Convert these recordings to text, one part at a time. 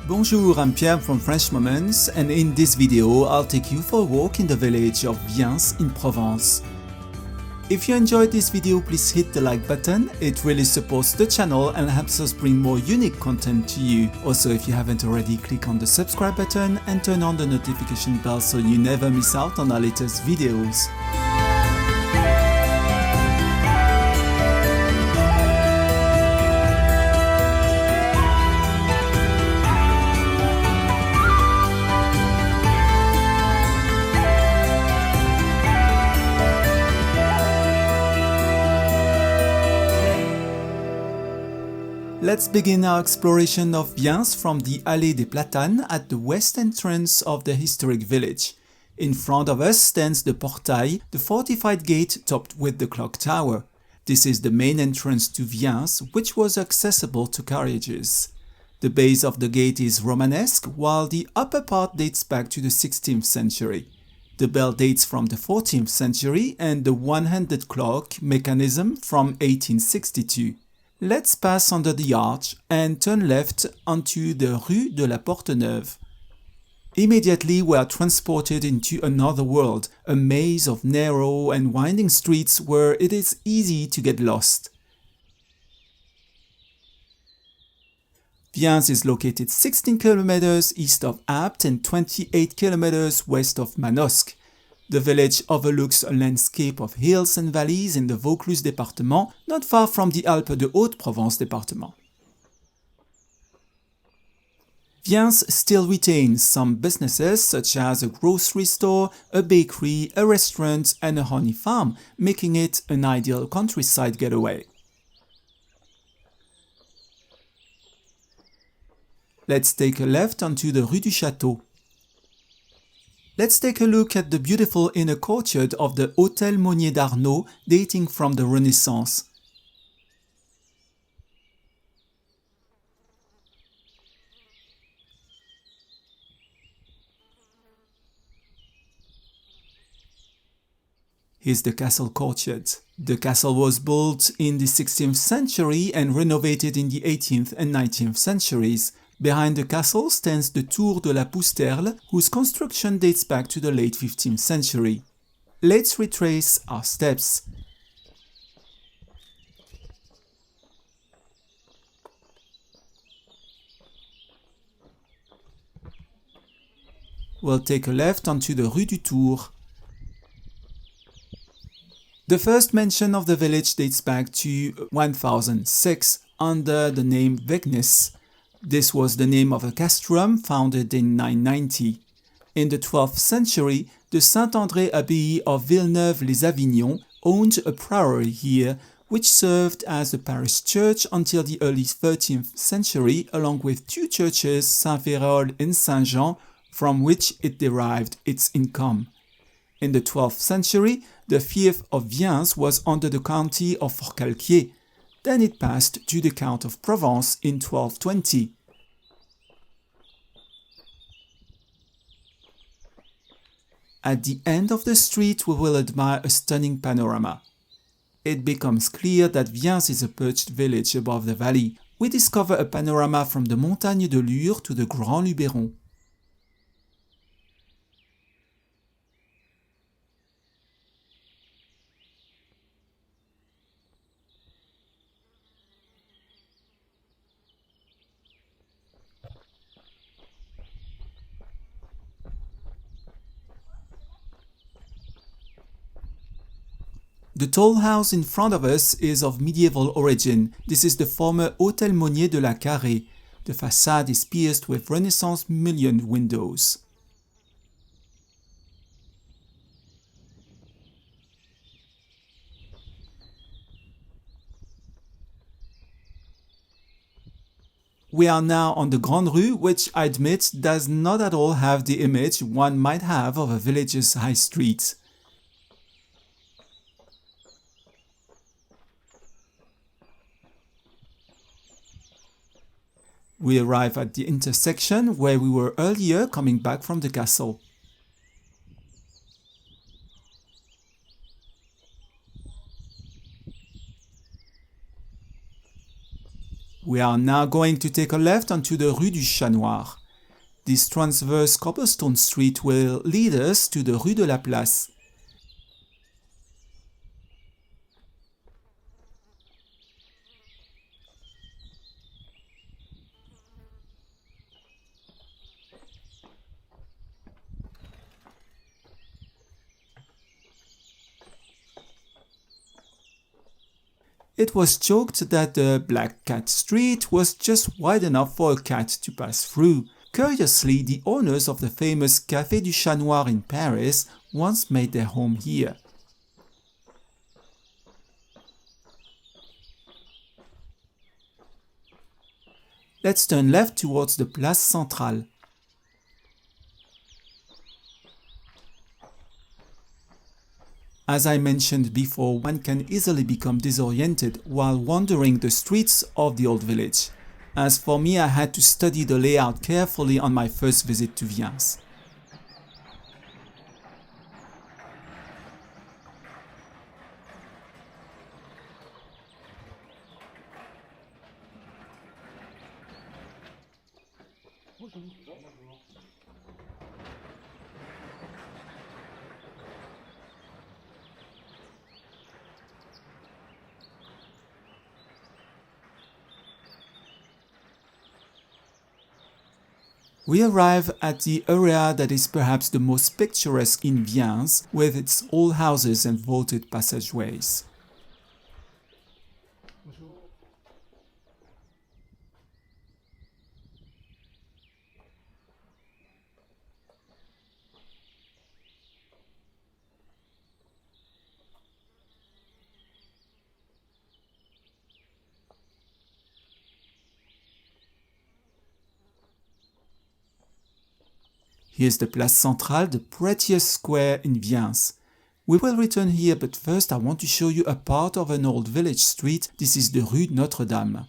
Bonjour, I'm Pierre from French Moments, and in this video I'll take you for a walk in the village of Viens in Provence. If you enjoyed this video, please hit the like button. It really supports the channel and helps us bring more unique content to you. Also, if you haven't already, click on the subscribe button and turn on the notification bell so you never miss out on our latest videos. Let's begin our exploration of Viens from the Allée des Platanes at the west entrance of the historic village. In front of us stands the Portail, the fortified gate topped with the clock tower. This is the main entrance to Viens, which was accessible to carriages. The base of the gate is Romanesque, while the upper part dates back to the 16th century. The bell dates from the 14th century and the one-handed clock mechanism from 1862. Let's pass under the arch and turn left onto the Rue de la Porte Neuve. Immediately we are transported into another world, a maze of narrow and winding streets where it is easy to get lost. Viens is located 16 kilometers east of Apt and 28 kilometers west of Manosque. The village overlooks a landscape of hills and valleys in the Vaucluse département, not far from the Alpes de Haute-Provence département. Viens still retains some businesses such as a grocery store, a bakery, a restaurant and a honey farm, making it an ideal countryside getaway. Let's take a left onto the Rue du Château. Let's take a look at the beautiful inner courtyard of the Hôtel Monnier d'Arnaud, dating from the Renaissance. Here's the castle courtyard. The castle was built in the 16th century and renovated in the 18th and 19th centuries. Behind the castle stands the Tour de la Pousterle, whose construction dates back to the late 15th century. Let's retrace our steps. We'll take a left onto the Rue du Tour. The first mention of the village dates back to 1006 under the name Vegnes. This was the name of a castrum founded in 990. In the 12th century, the Saint-André Abbey of Villeneuve-les-Avignon owned a priory here, which served as the parish church until the early 13th century, along with two churches, Saint-Vérole and Saint-Jean, from which it derived its income. In the 12th century, the fief of Viens was under the county of Forcalquier. Then it passed to the Count of Provence in 1220. At the end of the street we will admire a stunning panorama. It becomes clear that Viens is a perched village above the valley. We discover a panorama from the Montagne de Lure to the Grand Luberon. The tall house in front of us is of medieval origin. This is the former Hôtel Monnier de la Carrée. The facade is pierced with Renaissance mullioned windows. We are now on the Grande Rue, which I admit does not at all have the image one might have of a village's high street. We arrive at the intersection where we were earlier coming back from the castle. We are now going to take a left onto the Rue du Chat Noir. This transverse cobblestone street will lead us to the Rue de la Place. It was joked that the Black Cat Street was just wide enough for a cat to pass through. Curiously, the owners of the famous Café du Chat Noir in Paris once made their home here. Let's turn left towards the Place Centrale. As I mentioned before, one can easily become disoriented while wandering the streets of the old village. As for me, I had to study the layout carefully on my first visit to Viens. We arrive at the area that is perhaps the most picturesque in Viens, with its old houses and vaulted passageways. Here's the Place Centrale, the prettiest square in Viens. We will return here, but first I want to show you a part of an old village street. This is the Rue Notre-Dame.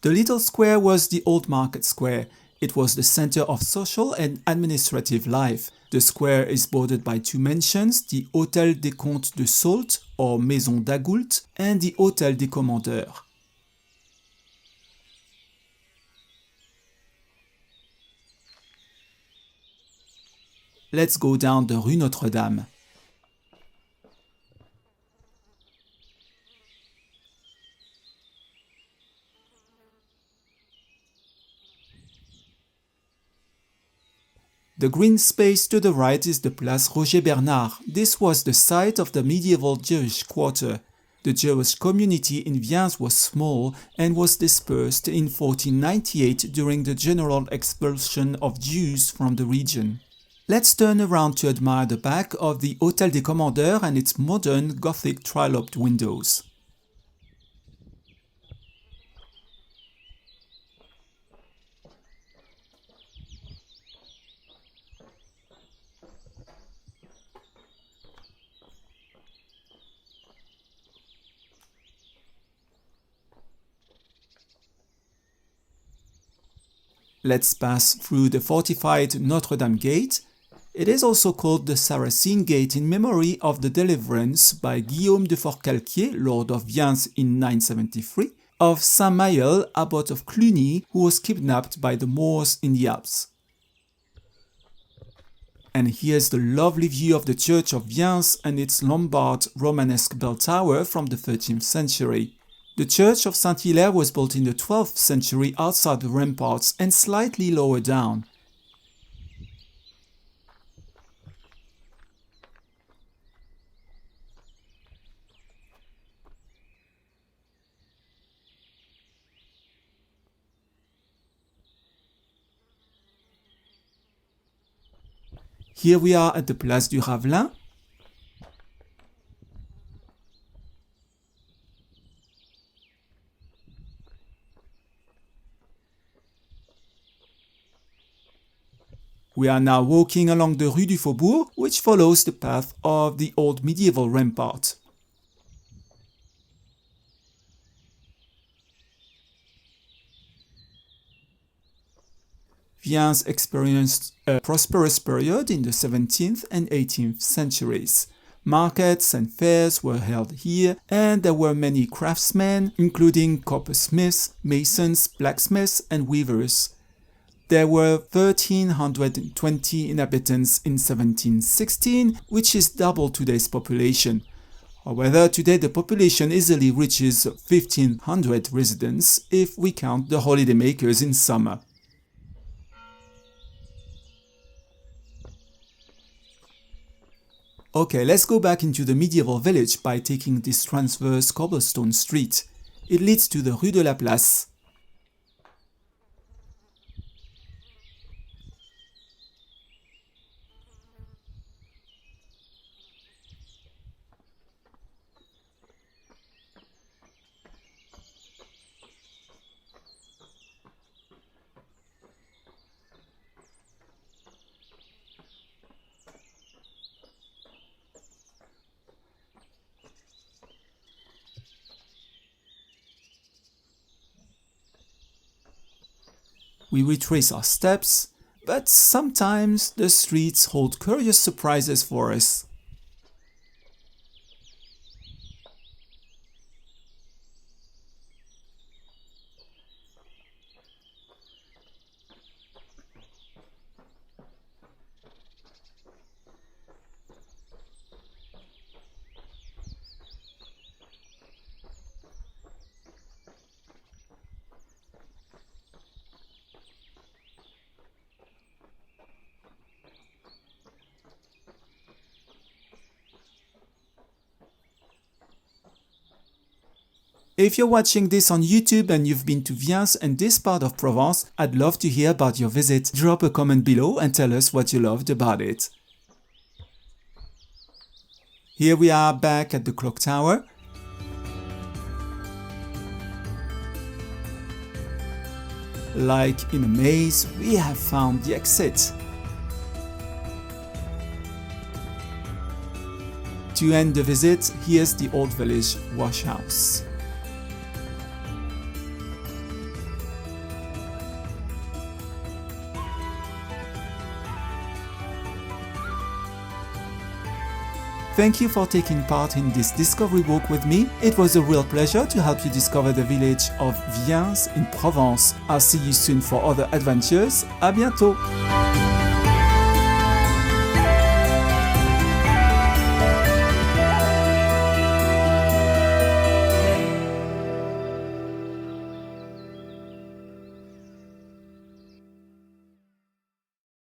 The little square was the old market square. It was the center of social and administrative life. The square is bordered by two mansions, the Hôtel des Comtes de Sault, or Maison d'Agoult, and the Hôtel des Commandeurs. Let's go down the Rue Notre-Dame. The green space to the right is the Place Roger Bernard. This was the site of the medieval Jewish quarter. The Jewish community in Viens was small and was dispersed in 1498 during the general expulsion of Jews from the region. Let's turn around to admire the back of the Hôtel des Commandeurs and its modern Gothic trilobed windows. Let's pass through the fortified Notre-Dame Gate. It is also called the Saracen Gate in memory of the deliverance by Guillaume de Forcalquier, Lord of Viens in 973, of Saint Maël, Abbot of Cluny, who was kidnapped by the Moors in the Alps. And here's the lovely view of the Church of Viens and its Lombard Romanesque bell tower from the 13th century. The Church of Saint-Hilaire was built in the 12th century outside the ramparts and slightly lower down. Here we are at the Place du Ravelin. We are now walking along the Rue du Faubourg, which follows the path of the old medieval rampart. Viens experienced a prosperous period in the 17th and 18th centuries. Markets and fairs were held here, and there were many craftsmen, including coppersmiths, masons, blacksmiths, and weavers. There were 1,320 inhabitants in 1716, which is double today's population. However, today the population easily reaches 1,500 residents if we count the holidaymakers in summer. Okay, let's go back into the medieval village by taking this transverse cobblestone street. It leads to the Rue de la Place. We retrace our steps, but sometimes the streets hold curious surprises for us. If you're watching this on YouTube and you've been to Viens and this part of Provence, I'd love to hear about your visit. Drop a comment below and tell us what you loved about it. Here we are back at the clock tower. Like in a maze, we have found the exit. To end the visit, here's the Old Village wash house. Thank you for taking part in this discovery walk with me. It was a real pleasure to help you discover the village of Viens in Provence. I'll see you soon for other adventures. À bientôt!